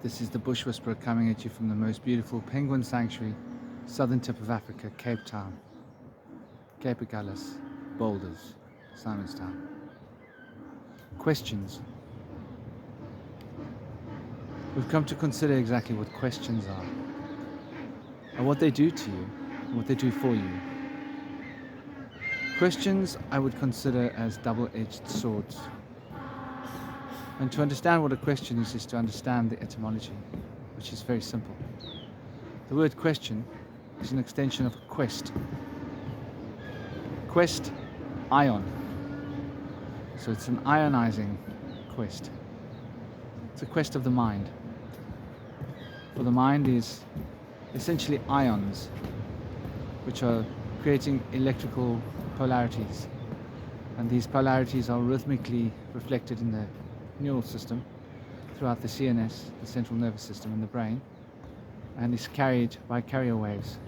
This is the Bush Whisperer coming at you from the most beautiful penguin sanctuary, southern tip of Africa, Cape Town, Cape Agulhas, Boulders, Simonstown. Questions. We've come to consider exactly what questions are, and what they do to you, and what they do for you. Questions I would consider as double-edged swords. And to understand what a question is to understand the etymology, which is very simple. The word question is an extension of quest. Quest, ion. So it's an ionizing quest. It's a quest of the mind. For the mind is essentially ions, which are creating electrical polarities. And these polarities are rhythmically reflected in the neural system throughout the CNS, the central nervous system, in the brain, and is carried by carrier waves,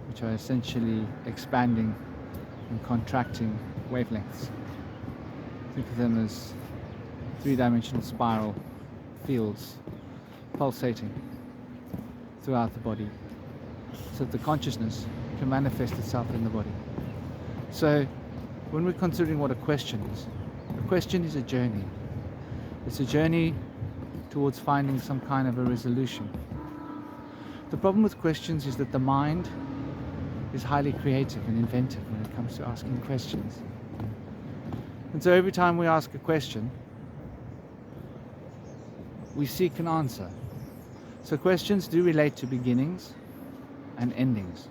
which are essentially expanding and contracting wavelengths. Think of them as three-dimensional spiral fields pulsating throughout the body, so that the consciousness can manifest itself in the body. So when we're considering what a question is a journey. It's a journey towards finding some kind of a resolution. The problem with questions is that the mind is highly creative and inventive when it comes to asking questions. And so every time we ask a question, we seek an answer. So questions do relate to beginnings and endings.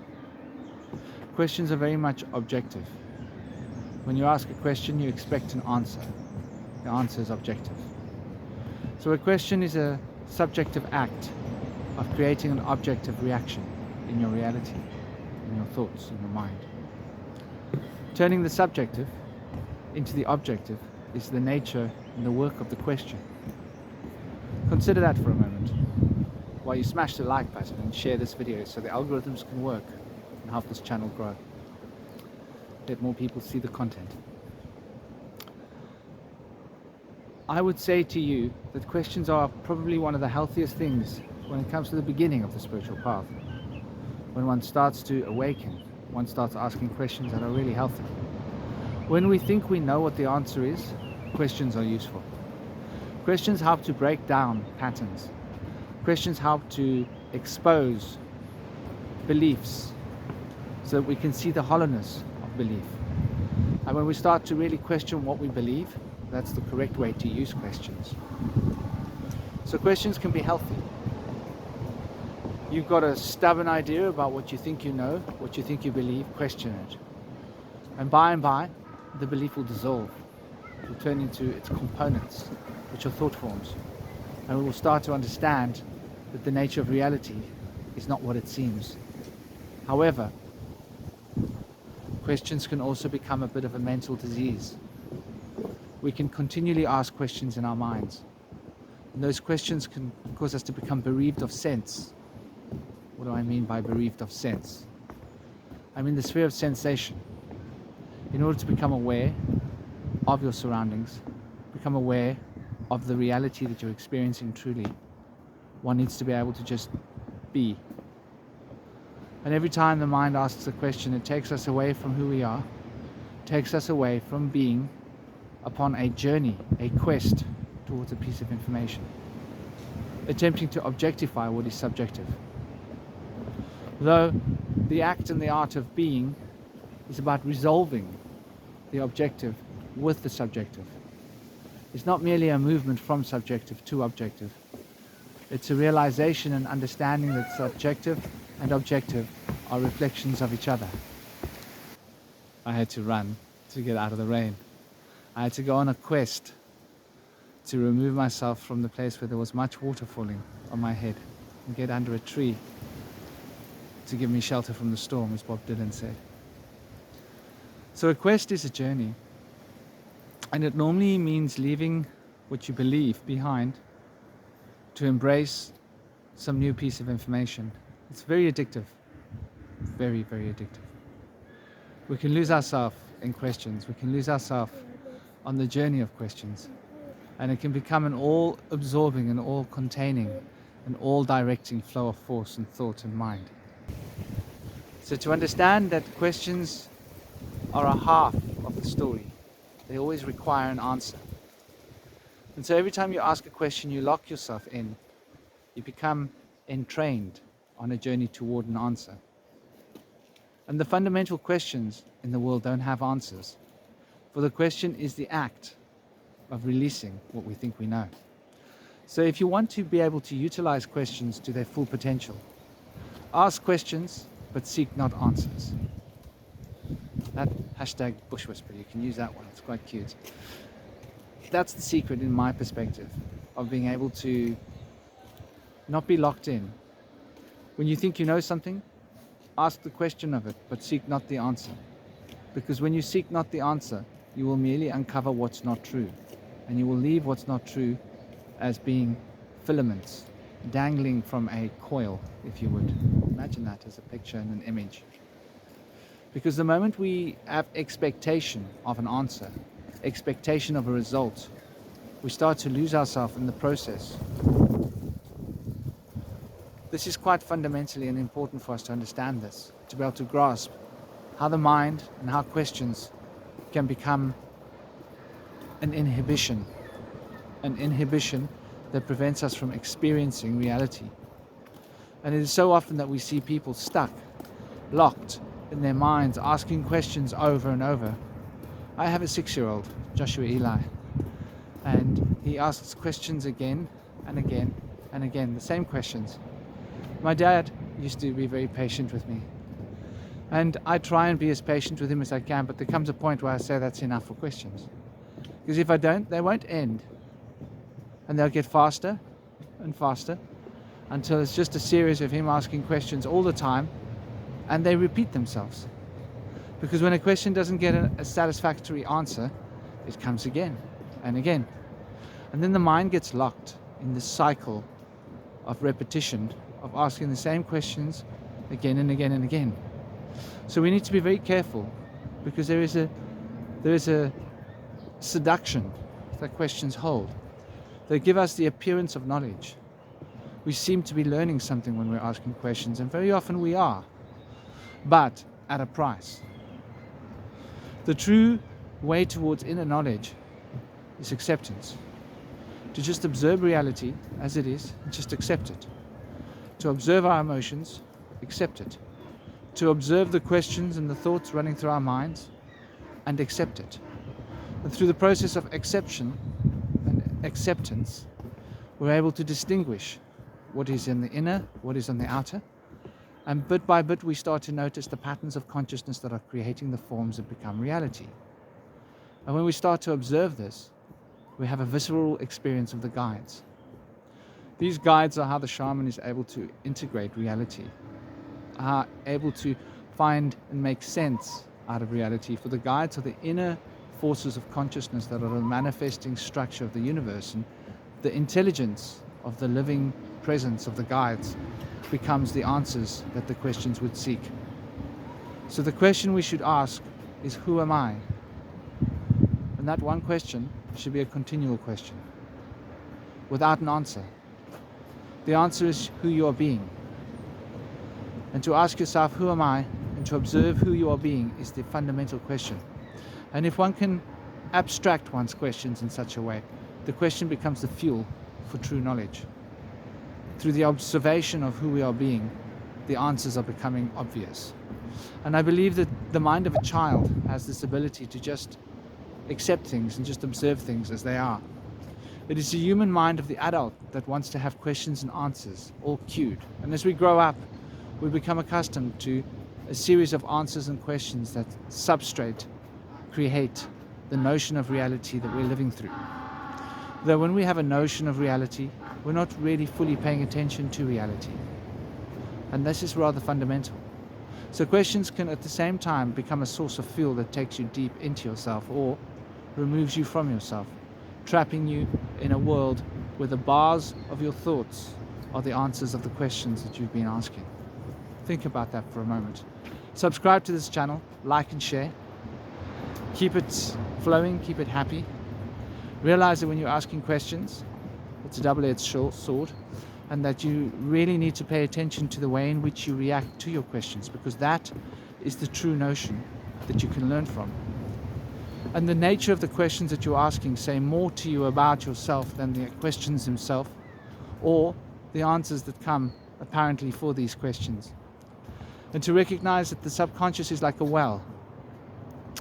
Questions are very much objective. When you ask a question, you expect an answer. The answer is objective. So a question is a subjective act of creating an objective reaction in your reality, in your thoughts, in your mind. Turning the subjective into the objective is the nature and the work of the question. Consider that for a moment while you smash the like button and share this video so the algorithms can work and help this channel grow. Let more people see the content. I would say to you that questions are probably one of the healthiest things when it comes to the beginning of the spiritual path. When one starts to awaken, one starts asking questions that are really healthy. When we think we know what the answer is, questions are useful. Questions help to break down patterns. Questions help to expose beliefs so that we can see the hollowness of belief. And when we start to really question what we believe, that's the correct way to use questions. So questions can be healthy. You've got a stubborn idea about what you think you know, what you think you believe, question it. And by, the belief will dissolve. It will turn into its components, which are thought forms. And we will start to understand that the nature of reality is not what it seems. However, questions can also become a bit of a mental disease. We can continually ask questions in our minds. And those questions can cause us to become bereaved of sense. What do I mean by bereaved of sense? I mean the sphere of sensation. In order to become aware of your surroundings, become aware of the reality that you're experiencing truly, one needs to be able to just be. And every time the mind asks a question, it takes us away from who we are, takes us away from being upon a journey, a quest towards a piece of information, attempting to objectify what is subjective. Though the act and the art of being is about resolving the objective with the subjective. It's not merely a movement from subjective to objective. It's a realization and understanding that subjective and objective are reflections of each other. I had to run to get out of the rain. I had to go on a quest to remove myself from the place where there was much water falling on my head and get under a tree to give me shelter from the storm, as Bob Dylan said. So a quest is a journey, and it normally means leaving what you believe behind to embrace some new piece of information. It's very addictive, very, very addictive. We can lose ourselves in questions. We can lose ourselves on the journey of questions. And it can become an all-absorbing and all-containing and all-directing flow of force and thought and mind. So to understand that questions are a half of the story, they always require an answer. And so every time you ask a question, you lock yourself in. You become entrained on a journey toward an answer. And the fundamental questions in the world don't have answers. For the question is the act of releasing what we think we know. So if you want to be able to utilize questions to their full potential, ask questions, but seek not answers. That hashtag BushWhisperer, you can use that one, it's quite cute. That's the secret in my perspective of being able to not be locked in. When you think you know something, ask the question of it, but seek not the answer. Because when you seek not the answer, you will merely uncover what's not true. And you will leave what's not true as being filaments dangling from a coil, if you would. Imagine that as a picture and an image. Because the moment we have expectation of an answer, expectation of a result, we start to lose ourselves in the process. This is quite fundamentally and important for us to understand this, to be able to grasp how the mind and how questions can become an inhibition that prevents us from experiencing reality. And it is so often that we see people stuck, locked in their minds, asking questions over and over. I have a 6-year-old, Joshua Eli, and he asks questions again and again and again, the same questions. My dad used to be very patient with me, and I try and be as patient with him as I can, but there comes a point where I say that's enough for questions. Because if I don't, they won't end. And they'll get faster and faster until it's just a series of him asking questions all the time, and they repeat themselves. Because when a question doesn't get a satisfactory answer, it comes again and again. And then the mind gets locked in this cycle of repetition, of asking the same questions again and again and again. So we need to be very careful, because there is a seduction that questions hold. They give us the appearance of knowledge. We seem to be learning something when we're asking questions, and very often we are, but at a price. The true way towards inner knowledge is acceptance. To just observe reality as it is, and just accept it. To observe our emotions, accept it. To observe the questions and the thoughts running through our minds, and accept it. And through the process of acceptance, we're able to distinguish what is in the inner, what is on the outer, and bit by bit we start to notice the patterns of consciousness that are creating the forms that become reality. And when we start to observe this, we have a visceral experience of the guides. These guides are how the shaman is able to integrate reality, are able to find and make sense out of reality. For the guides are the inner forces of consciousness that are the manifesting structure of the universe, and the intelligence of the living presence of the guides becomes the answers that the questions would seek. So the question we should ask is, who am I? And that one question should be a continual question, without an answer. The answer is who you are being. And to ask yourself, who am I? And to observe who you are being is the fundamental question. And if one can abstract one's questions in such a way, the question becomes the fuel for true knowledge. Through the observation of who we are being, the answers are becoming obvious. And I believe that the mind of a child has this ability to just accept things and just observe things as they are. It is the human mind of the adult that wants to have questions and answers all cued. And as we grow up, we become accustomed to a series of answers and questions that substrate, create the notion of reality that we're living through. Though when we have a notion of reality, we're not really fully paying attention to reality. And this is rather fundamental. So questions can at the same time become a source of fuel that takes you deep into yourself or removes you from yourself, trapping you in a world where the bars of your thoughts are the answers of the questions that you've been asking. Think about that for a moment. Subscribe to this channel, like and share. Keep it flowing, keep it happy. Realize that when you're asking questions, it's a double-edged sword, and that you really need to pay attention to the way in which you react to your questions, because that is the true notion that you can learn from. And the nature of the questions that you're asking say more to you about yourself than the questions themselves, or the answers that come apparently for these questions. And to recognize that the subconscious is like a well.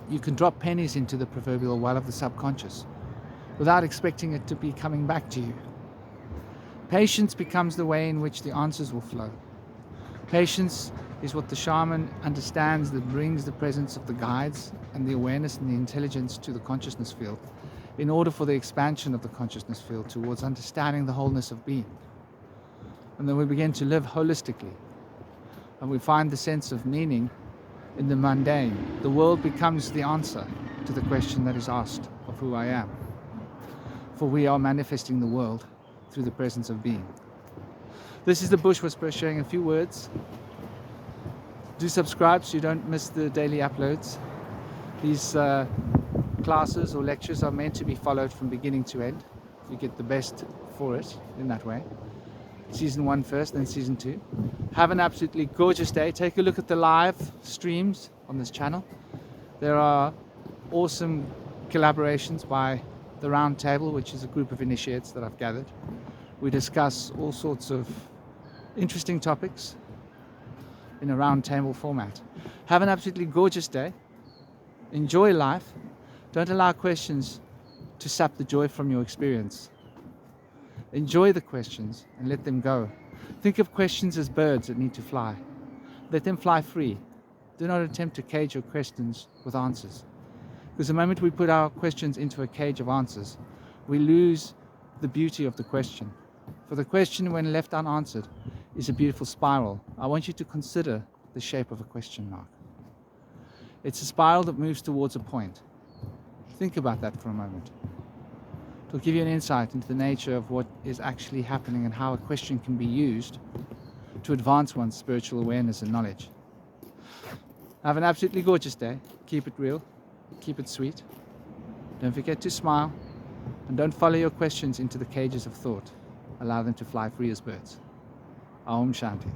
You can drop pennies into the proverbial well of the subconscious without expecting it to be coming back to you. Patience becomes the way in which the answers will flow. Patience is what the shaman understands that brings the presence of the guides and the awareness and the intelligence to the consciousness field in order for the expansion of the consciousness field towards understanding the wholeness of being. And then we begin to live holistically, and we find the sense of meaning in the mundane. The world becomes the answer to the question that is asked of who I am. For we are manifesting the world through the presence of being. This is the Bush Whisperer sharing a few words. Do subscribe so you don't miss the daily uploads. These classes or lectures are meant to be followed from beginning to end. You get the best for it in that way. Season 1 first, then Season 2. Have an absolutely gorgeous day. Take a look at the live streams on this channel. There are awesome collaborations by the Round Table, which is a group of initiates that I've gathered. We discuss all sorts of interesting topics in a round table format. Have an absolutely gorgeous day. Enjoy life. Don't allow questions to sap the joy from your experience. Enjoy the questions and let them go. Think of questions as birds that need to fly. Let them fly free. Do not attempt to cage your questions with answers. Because the moment we put our questions into a cage of answers, we lose the beauty of the question. For the question, when left unanswered, is a beautiful spiral. I want you to consider the shape of a question mark. It's a spiral that moves towards a point. Think about that for a moment. It'll give you an insight into the nature of what is actually happening and how a question can be used to advance one's spiritual awareness and knowledge. Have an absolutely gorgeous day. Keep it real. Keep it sweet. Don't forget to smile. And don't follow your questions into the cages of thought. Allow them to fly free as birds. Om Shanti.